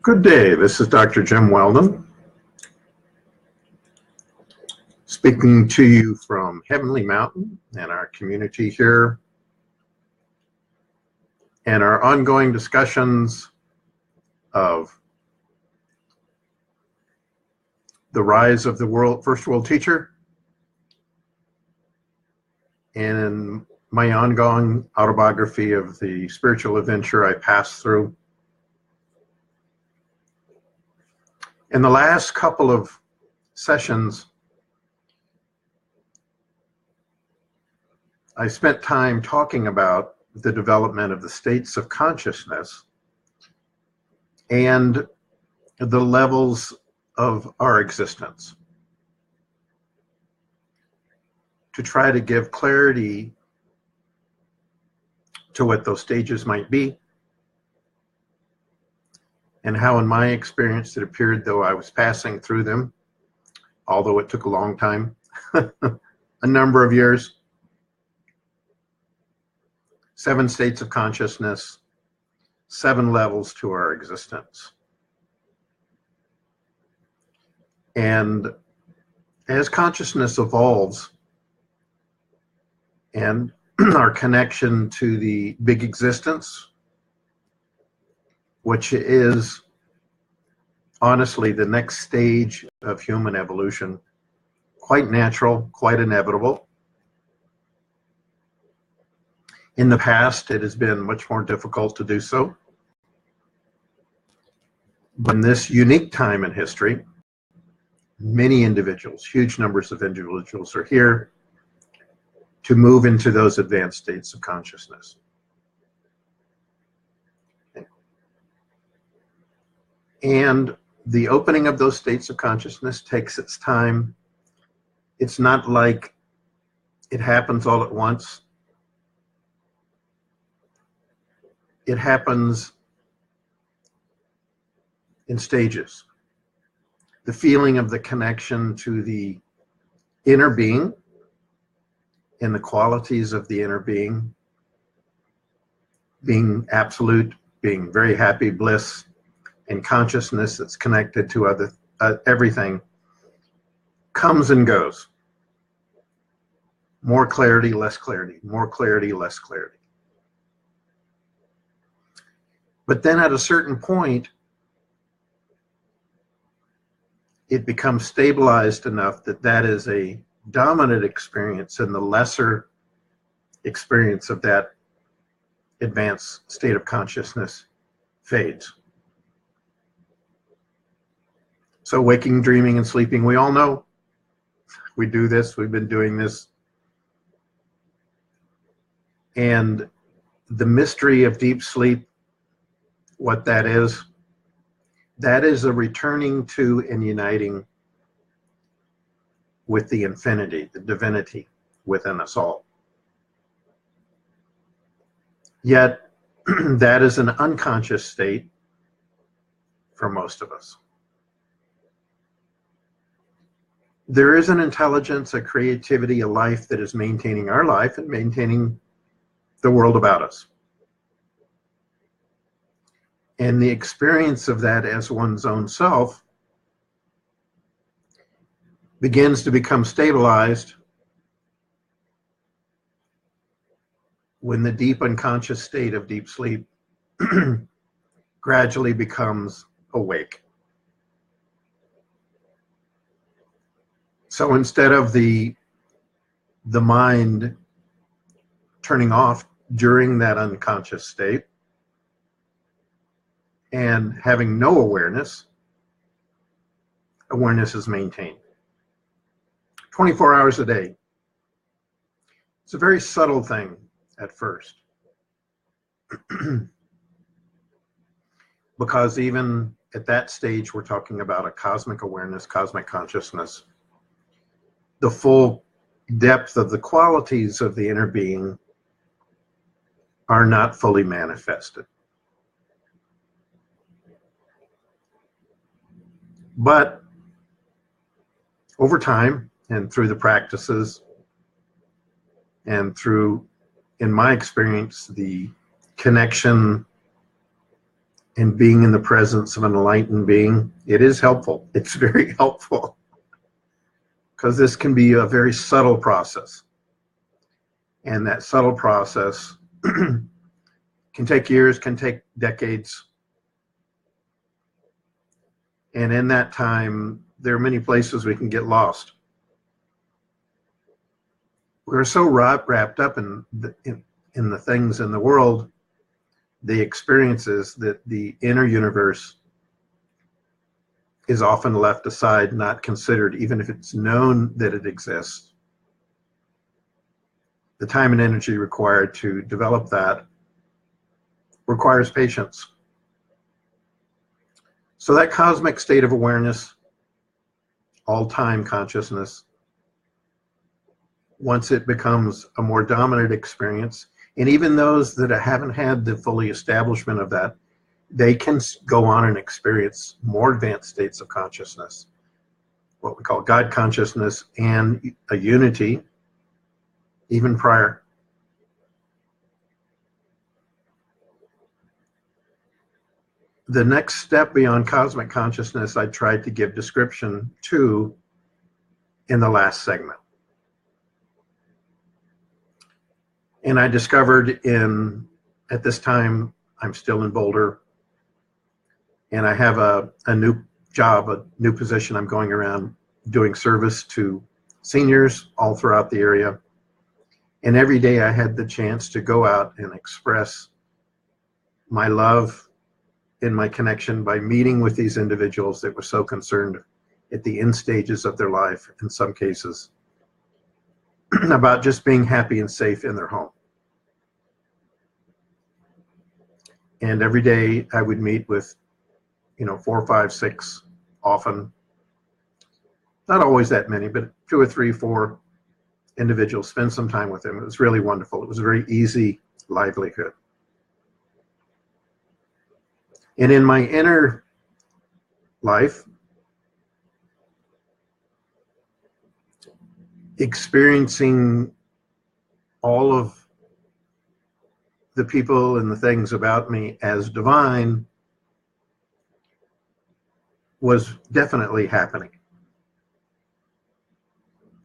Good day, this is Dr. Jim Weldon, speaking to you from Heavenly Mountain and our community here, and our ongoing discussions of the rise of the first world teacher, and in my ongoing autobiography of the spiritual adventure I passed through. In the last couple of sessions, I spent time talking about the development of the states of consciousness and the levels of our existence, to try to give clarity to what those stages might be, and how in my experience it appeared though I was passing through them, although it took a long time, a number of years. 7 states of consciousness, 7 levels to our existence. And as consciousness evolves and our connection to the big existence, which is honestly the next stage of human evolution, quite natural, quite inevitable. In the past, it has been much more difficult to do so. But in this unique time in history, many individuals, huge numbers of individuals, are here to move into those advanced states of consciousness. And the opening of those states of consciousness takes its time. It's not like it happens all at once. It happens in stages. The feeling of the connection to the inner being and the qualities of the inner being absolute, being very happy, bliss, and consciousness that's connected to everything, comes and goes. More clarity, less clarity, more clarity, less clarity. But then at a certain point, it becomes stabilized enough that that is a dominant experience, and the lesser experience of that advanced state of consciousness fades. So waking, dreaming, and sleeping, we all know. We do this, we've been doing this. And the mystery of deep sleep, what that is a returning to and uniting with the infinity, the divinity within us all. Yet, that is an unconscious state for most of us. There is an intelligence, a creativity, a life that is maintaining our life and maintaining the world about us. And the experience of that as one's own self begins to become stabilized when the deep unconscious state of deep sleep gradually becomes awake. So instead of the mind turning off during that unconscious state and having no awareness, awareness is maintained 24 hours a day. It's a very subtle thing at first. Because even at that stage, we're talking about a cosmic awareness, cosmic consciousness. The full depth of the qualities of the inner being are not fully manifested. But over time, and through the practices, and through, in my experience, the connection and being in the presence of an enlightened being, it is helpful. It's very helpful, because this can be a very subtle process. And that subtle process can take years, can take decades. And in that time, there are many places we can get lost. We're so wrapped up in the things in the world, the experiences, that the inner universe is often left aside, not considered, even if it's known that it exists. The time and energy required to develop that requires patience. So that cosmic state of awareness, all-time consciousness, once it becomes a more dominant experience, and even those that haven't had the fully establishment of that, they can go on and experience more advanced states of consciousness, what we call God consciousness, and a unity even prior. The next step beyond cosmic consciousness I tried to give description to in the last segment. And I discovered at this time, I'm still in Boulder, and I have a new job, a new position. I'm going around doing service to seniors all throughout the area. And every day I had the chance to go out and express my love and my connection by meeting with these individuals that were so concerned at the end stages of their life, in some cases, about just being happy and safe in their home. And every day I would meet with, 4, 5, 6, often, not always that many, but 2 or 3, 4 individuals, spend some time with them. It was really wonderful. It was a very easy livelihood. And in my inner life, experiencing all of the people and the things about me as divine was definitely happening.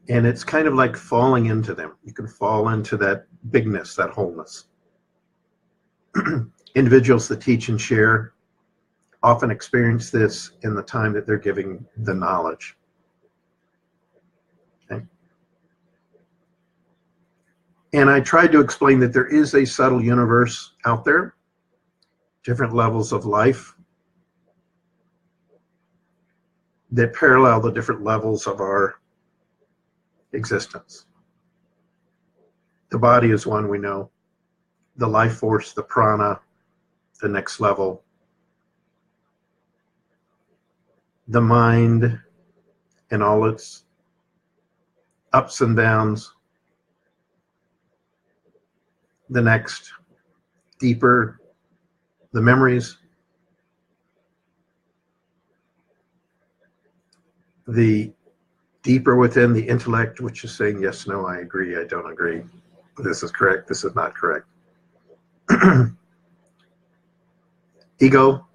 And it's kind of like falling into them. You can fall into that bigness, that wholeness. Individuals that teach and share often experience this in the time that they're giving the knowledge. Okay? And I tried to explain that there is a subtle universe out there, different levels of life that parallel the different levels of our existence. The body is one we know. The life force, the prana, the next level. The mind and all its ups and downs. The next, deeper, the memories. The deeper within, the intellect, which is saying, yes, no, I agree, I don't agree. This is correct, this is not correct. Ego,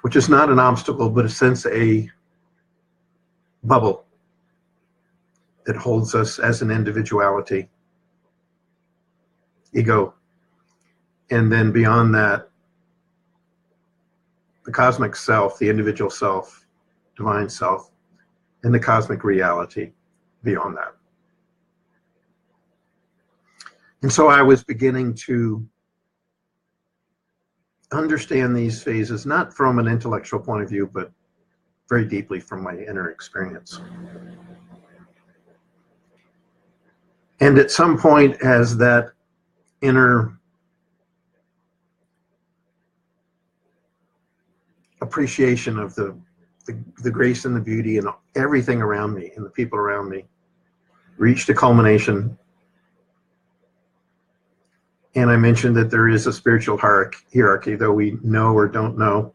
which is not an obstacle, but a sense, a bubble that holds us as an individuality. Ego. And then beyond that, the cosmic self, the individual self, divine self, and the cosmic reality beyond that. And so I was beginning to understand these phases, not from an intellectual point of view, but very deeply from my inner experience. And at some point, as that inner appreciation of the grace and the beauty and everything around me and the people around me reached a culmination. And I mentioned that there is a spiritual hierarchy, though we know or don't know.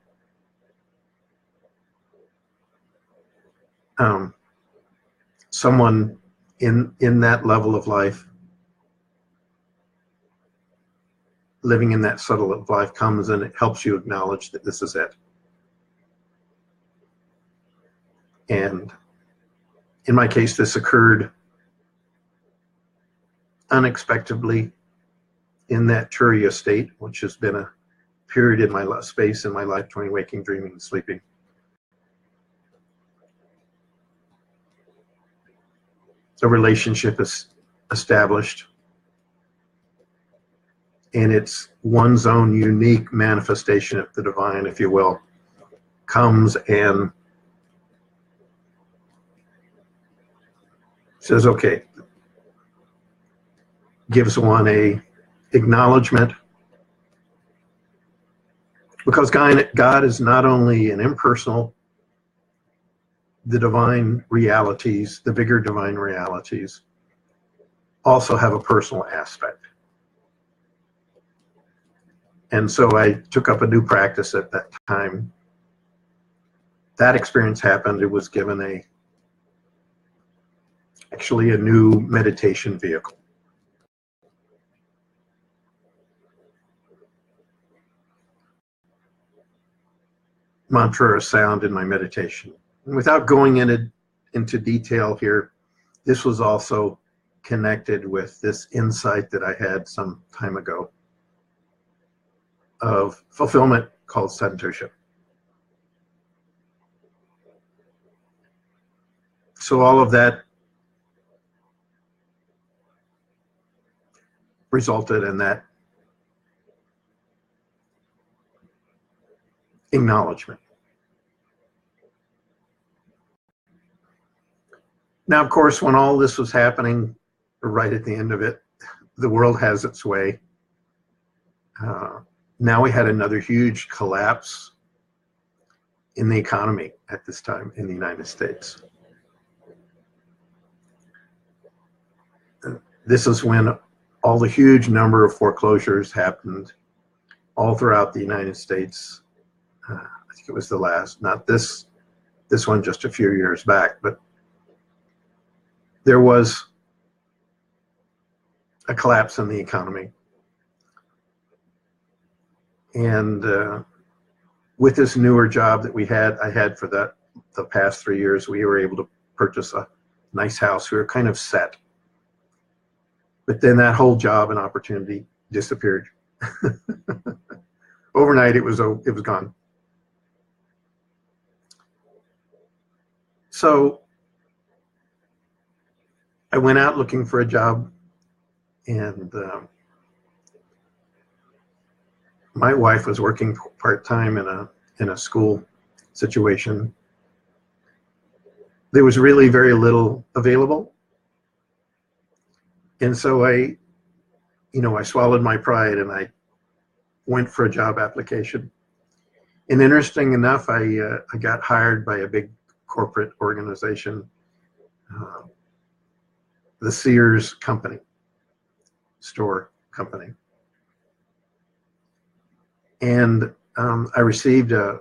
Someone in that level of life living in that subtle of life comes and it helps you acknowledge that this is it. And in my case, this occurred unexpectedly in that Turiya state, which has been a period in my space in my life between waking, dreaming, and sleeping. A relationship is established, and it's one's own unique manifestation of the divine, if you will, comes and says, okay, gives one a acknowledgement, because God is not only an impersonal, the divine realities, the bigger divine realities, also have a personal aspect. And so I took up a new practice at that time. That experience happened. It was given actually a new meditation vehicle. Mantra or sound in my meditation. And without going into detail here, this was also connected with this insight that I had some time ago of fulfillment called santosha. So all of that resulted in that acknowledgement. Now, of course, when all this was happening, right at the end of it, the world has its way. Now we had another huge collapse in the economy at this time in the United States. This is when all the huge number of foreclosures happened all throughout the United States. I think it was the last, not this one just a few years back, but there was a collapse in the economy. And with this newer job that I had for the past 3 years, we were able to purchase a nice house. We were kind of set. But then that whole job and opportunity disappeared. Overnight, it was gone. So I went out looking for a job, and my wife was working part-time in a school situation. There was really very little available. And so I swallowed my pride and I went for a job application. And interesting enough, I got hired by a big corporate organization, the Sears company, store company. And I received a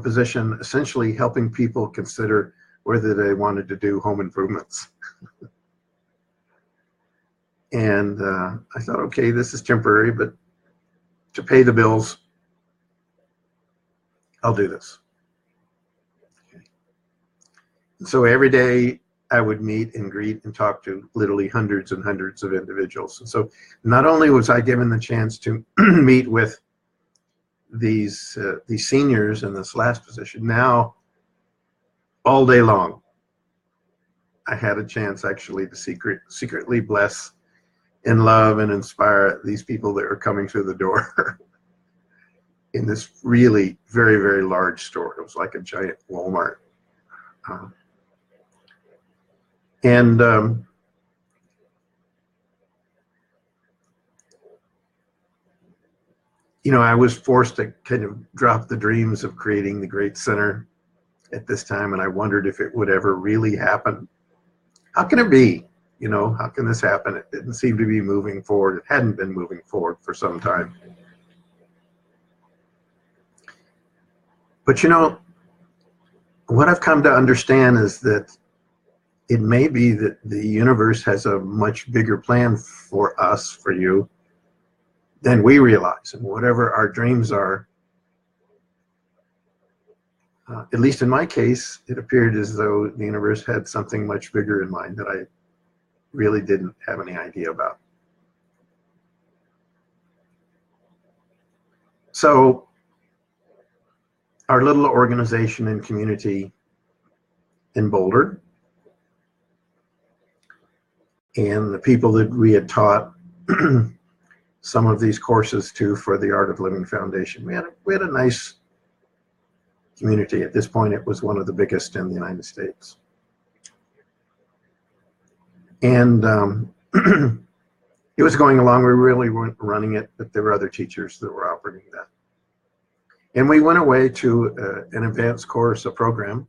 position essentially helping people consider whether they wanted to do home improvements. And I thought, okay, this is temporary, but to pay the bills, I'll do this. Okay. So every day I would meet and greet and talk to literally hundreds and hundreds of individuals. And so not only was I given the chance to meet with these seniors in this last position, now all day long, I had a chance actually to secretly bless and love and inspire these people that were coming through the door in this really very, very large store. It was like a giant Walmart. I was forced to kind of drop the dreams of creating the great center at this time, and I wondered if it would ever really happen. How can it be? How can this happen? It didn't seem to be moving forward. It hadn't been moving forward for some time. But what I've come to understand is that it may be that the universe has a much bigger plan for us, for you, than we realize. And whatever our dreams are, at least in my case, it appeared as though the universe had something much bigger in mind that I really didn't have any idea about. So our little organization and community in Boulder, and the people that we had taught some of these courses to for the Art of Living Foundation, we had a nice community. At this point, it was one of the biggest in the United States. And it was going along. We really weren't running it, but there were other teachers that were operating that. And we went away to an advanced course, a program,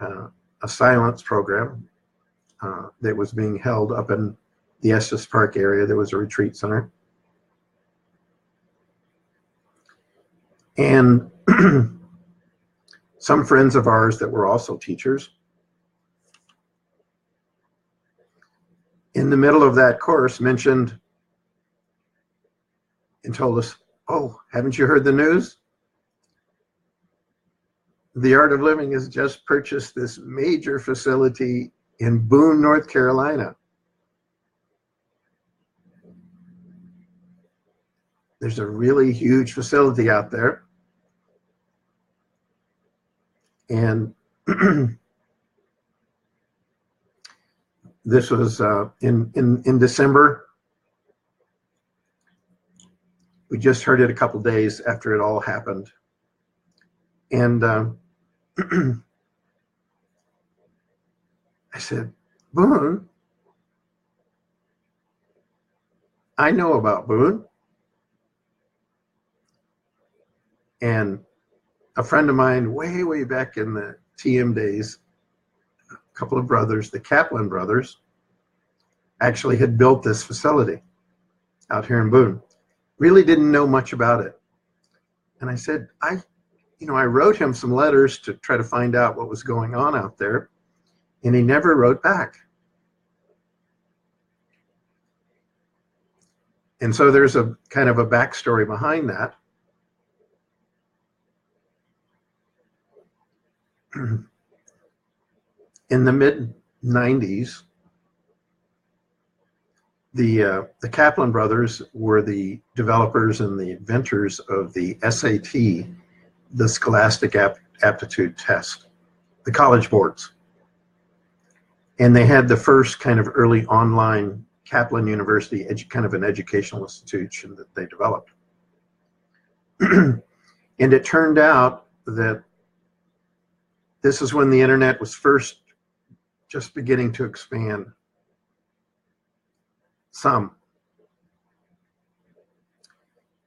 a silence program that was being held up in the Estes Park area. There was a retreat center. And some friends of ours that were also teachers, in the middle of that course, mentioned and told us, "Oh, haven't you heard the news? The Art of Living has just purchased this major facility in Boone, North Carolina. There's a really huge facility out there." And this was in December. We just heard it a couple days after it all happened. And I said, "Boone? I know about Boone." And a friend of mine, way back in the TM days, a couple of brothers, the Kaplan brothers, actually had built this facility out here in Boone. Really didn't know much about it. And I said, I wrote him some letters to try to find out what was going on out there, and he never wrote back. And so there's a kind of a backstory behind that. In the mid-90s, the Kaplan brothers were the developers and the inventors of the SAT, the Scholastic Aptitude Test, the college boards. And they had the first kind of early online Kaplan University, kind of an educational institution that they developed. And it turned out that this is when the internet was first just beginning to expand some.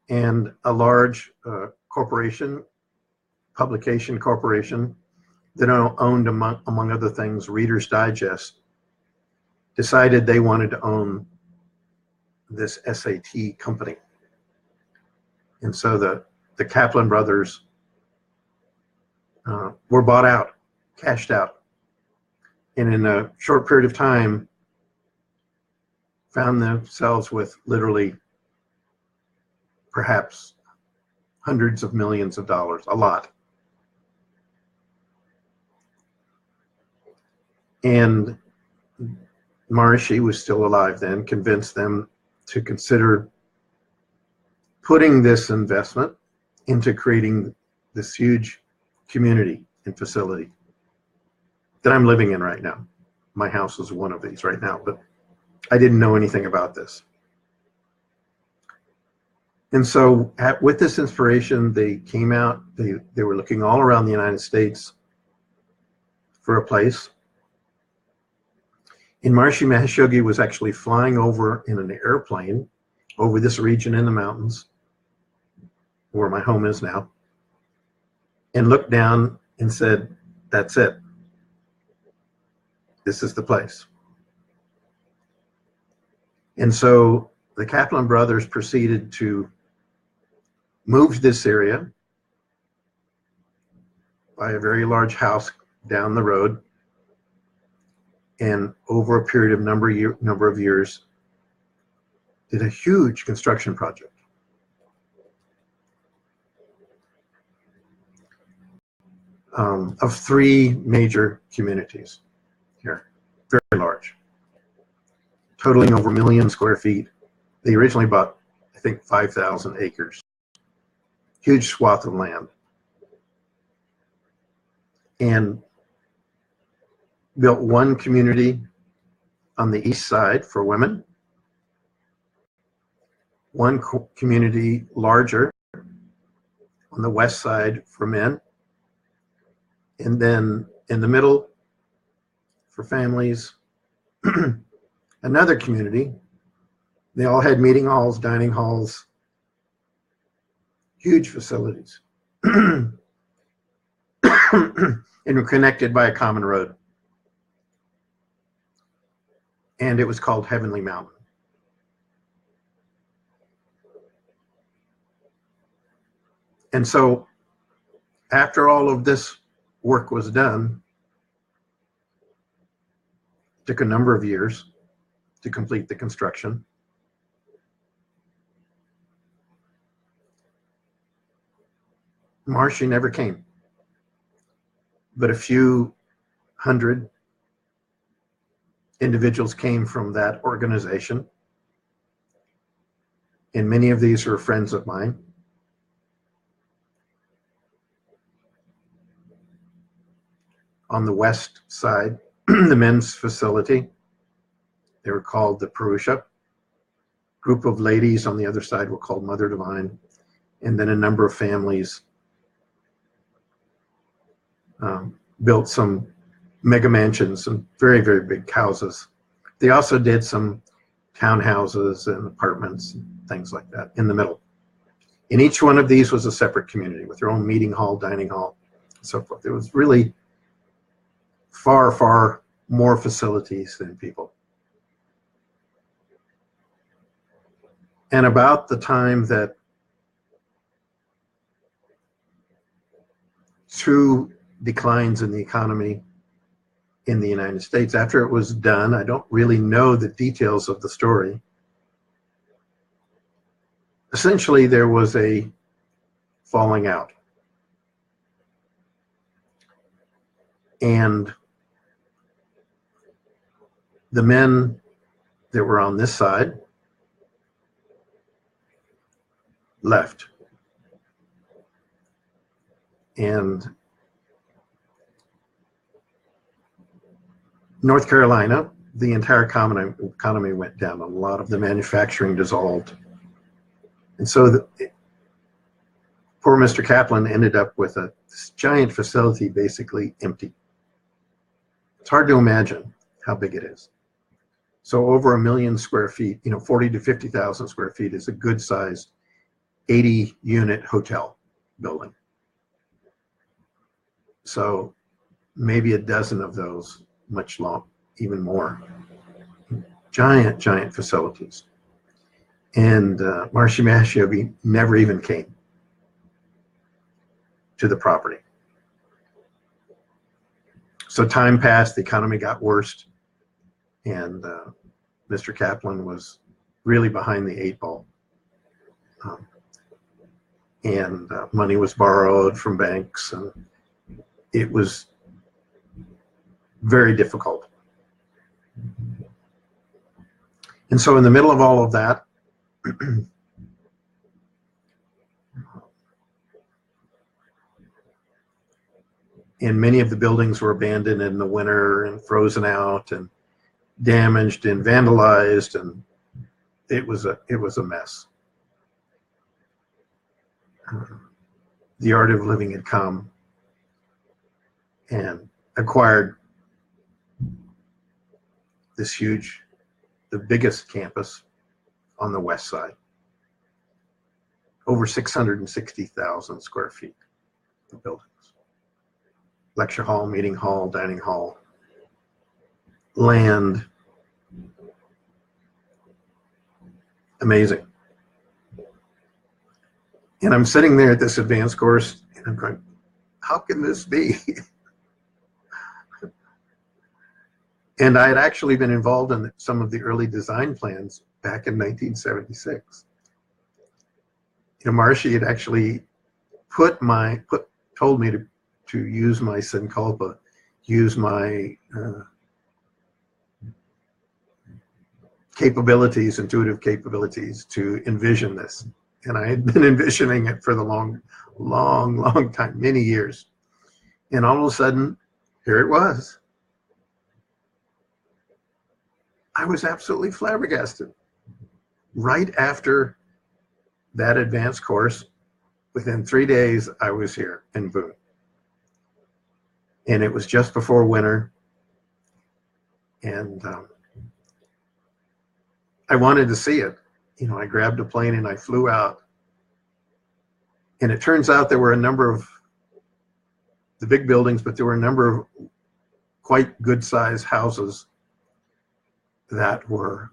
And a large corporation, publication corporation, that owned, among other things, Reader's Digest, decided they wanted to own this SAT company. And so the Kaplan brothers were bought out, cashed out, and in a short period of time found themselves with literally perhaps hundreds of millions of dollars, a lot. And Maharishi was still alive then, convinced them to consider putting this investment into creating this huge community and facility that I'm living in right now. My house is one of these right now, but I didn't know anything about this. And so with this inspiration, they came out, they were looking all around the United States for a place. And Maharishi Mahesh Yogi was actually flying over in an airplane over this region in the mountains where my home is now, and looked down and said, "That's it. This is the place." And so the Kaplan brothers proceeded to move to this area, buy a very large house down the road, and over a period of number of years, did a huge construction project. Of 3 major communities here, very large, totaling over 1 million square feet. They originally bought, I think, 5,000 acres, huge swath of land, and built one community on the east side for women, one community larger on the west side for men, and then in the middle for families, another community. They all had meeting halls, dining halls, huge facilities, and were connected by a common road. And it was called Heavenly Mountain. And so after all of this work was done, it took a number of years to complete the construction. Marcy never came, but a few hundred individuals came from that organization, and many of these are friends of mine. On the west side, the men's facility, they were called the Purusha. Group of ladies on the other side were called Mother Divine, and then a number of families built some mega mansions and very, very big houses. They also did some townhouses and apartments and things like that in the middle. And each one of these was a separate community with their own meeting hall, dining hall, and so forth. It was really far, far more facilities than people. And about the time that true declines in the economy in the United States, after it was done, I don't really know the details of the story. Essentially, there was a falling out. And the men that were on this side left. And North Carolina, the entire economy went down. A lot of the manufacturing dissolved. And so poor Mr. Kaplan ended up with this giant facility basically empty. It's hard to imagine how big it is. So over 1 million square feet, 40 to 50,000 square feet is a good sized 80-unit hotel building. So maybe a dozen of those, much long, even more. Giant, giant facilities. And Marcy Mashiobi never even came to the property. So time passed, the economy got worse, and Mr. Kaplan was really behind the 8 ball. And money was borrowed from banks, and it was very difficult. And so in the middle of all of that, and many of the buildings were abandoned in the winter and frozen out and damaged and vandalized, and it was a mess. The Art of Living had come and acquired this huge, the biggest campus on the west side, over 660,000 square feet of buildings. Lecture hall, meeting hall, dining hall, land. Amazing. And I'm sitting there at this advanced course, and I'm going, how can this be? And I had actually been involved in some of the early design plans back in 1976. Marcy had actually told me to use my Synculpa, use my intuitive capabilities to envision this. And I had been envisioning it for the long time, many years. And all of a sudden, here it was. I was absolutely flabbergasted. Right after that advanced course, within 3 days, I was here in Boone. And it was just before winter. And I wanted to see it. I grabbed a plane and I flew out. And it turns out there were a number of the big buildings, but there were a number of quite good sized houses that were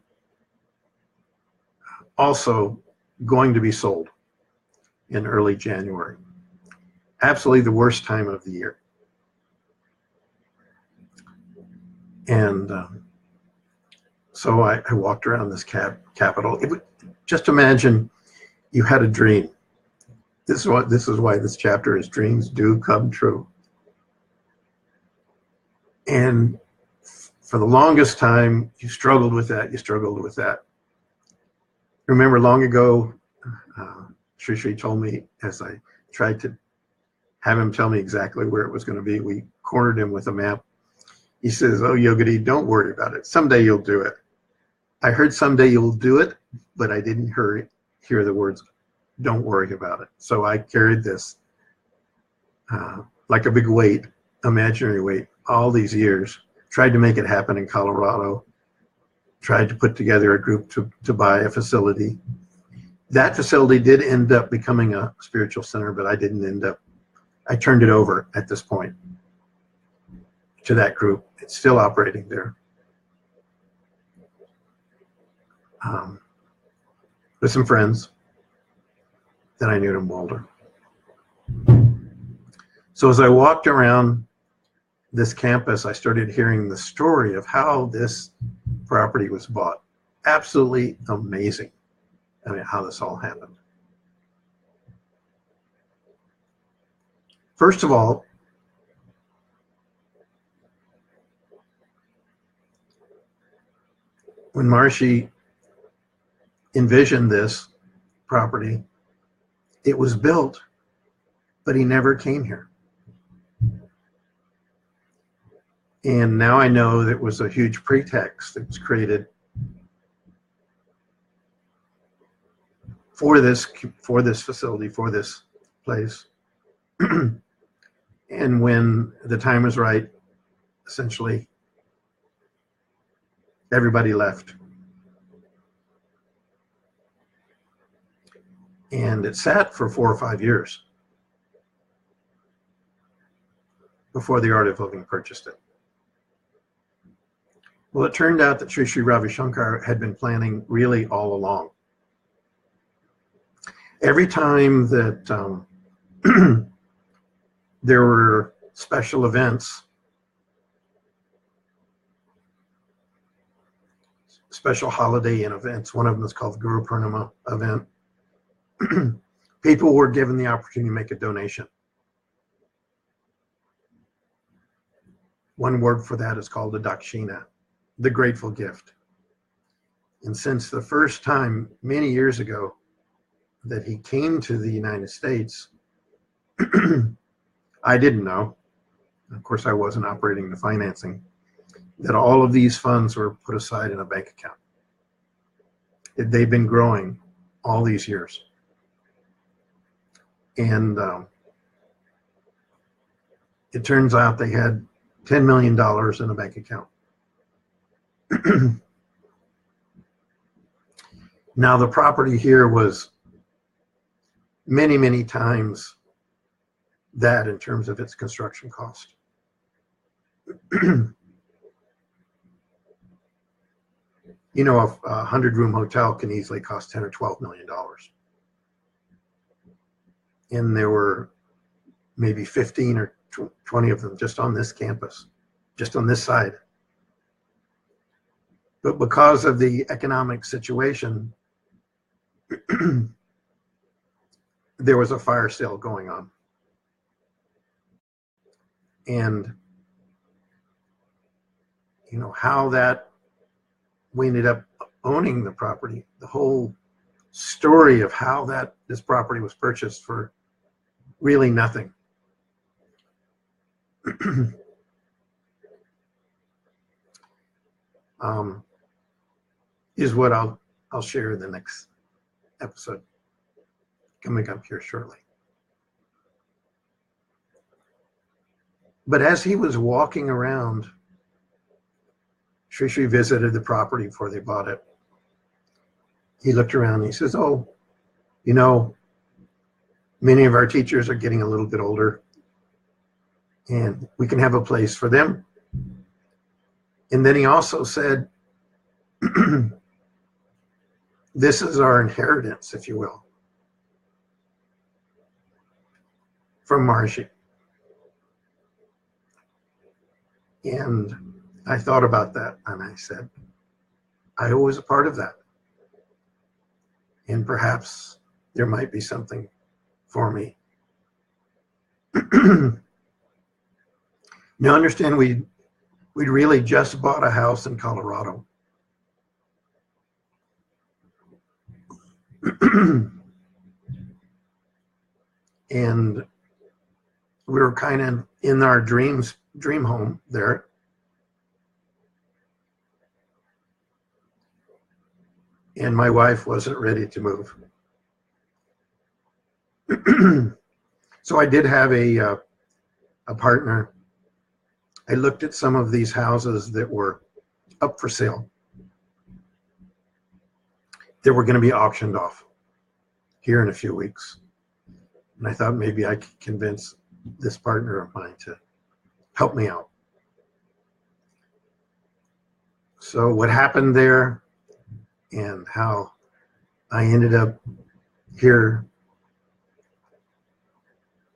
also going to be sold in early January. Absolutely the worst time of the year. And so I walked around this capital. Just imagine you had a dream. This is why this chapter is Dreams Do Come True. And for the longest time, you struggled with that. Remember long ago, Sri told me, as I tried to have him tell me exactly where it was going to be, we cornered him with a map. He says, "Oh, Yogadhi, don't worry about it. Someday you'll do it." I heard someday you'll do it, but I didn't hear the words, "Don't worry about it." So I carried this like a big weight, imaginary weight, all these years. Tried to make it happen in Colorado. Tried to put together a group to buy a facility. That facility did end up becoming a spiritual center, but I turned it over at this point to that group. It's still operating there. With some friends that I knew in Boulder. So as I walked around this campus, I started hearing the story of how this property was bought. Absolutely amazing. How this all happened. First of all, when Marshy envisioned this property, it was built, but he never came here. And now I know that it was a huge pretext that was created for this facility, for this place. And when the time was right, essentially, everybody left. And it sat for 4 or 5 years before the Art of Living purchased it. Well, it turned out that Sri Ravi Shankar had been planning really all along. Every time that there were special events, special holiday events, one of them is called the Guru Purnima event, people were given the opportunity to make a donation. One word for that is called a dakshina, the grateful gift. And since the first time, many years ago, that he came to the United States, I didn't know, of course I wasn't operating the financing, that all of these funds were put aside in a bank account. They've been growing all these years. And it turns out they had $10 million in a bank account. Now the property here was many, many times that in terms of its construction cost. A 100-room hotel can easily cost $10 or $12 million. And there were maybe 15 or 20 of them just on this campus, just on this side. But because of the economic situation, there was a fire sale going on. And, you know, how that we ended up owning the property, the whole story of how this property was purchased for really nothing. Is what I'll share in the next episode coming up here shortly. But as he was walking around, Sri visited the property before they bought it. He looked around and he says, oh, you know, many of our teachers are getting a little bit older and we can have a place for them. And then he also said, this is our inheritance, if you will, from Maharshi. And I thought about that and I said, I was a part of that. And perhaps there might be something for me. Now understand, we'd really just bought a house in Colorado. And we were kind of in our dream home there. And my wife wasn't ready to move. So I did have a partner. I looked at some of these houses that were up for sale, that were going to be auctioned off here in a few weeks. And I thought maybe I could convince this partner of mine to help me out. So what happened there and how I ended up here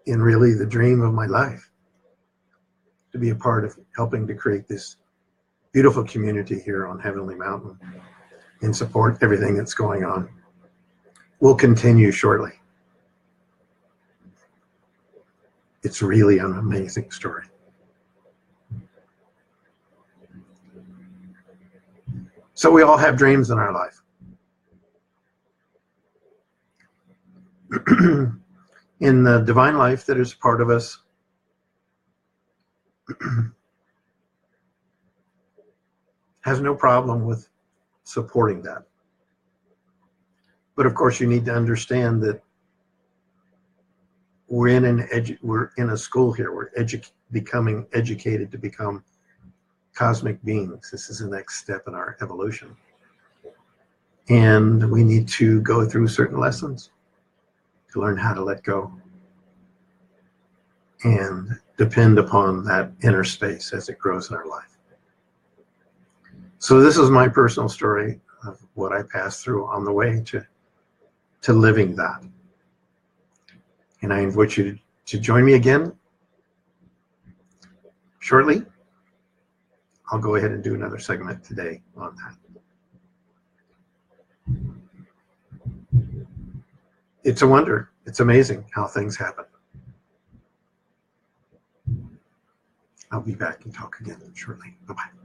in really the dream of my life, to be a part of helping to create this beautiful community here on Heavenly Mountain and support everything that's going on, will continue shortly. It's really an amazing story. So we all have dreams in our life. In the divine life that is part of us, has no problem with supporting that. But of course, you need to understand that we're in a school here. We're becoming educated to become cosmic beings. This is the next step in our evolution. And we need to go through certain lessons to learn how to let go and depend upon that inner space as it grows in our life. So this is my personal story of what I passed through on the way to living that. And I invite you to join me again shortly. I'll go ahead and do another segment today on that. It's a wonder. It's amazing how things happen. I'll be back and talk again shortly. Bye-bye.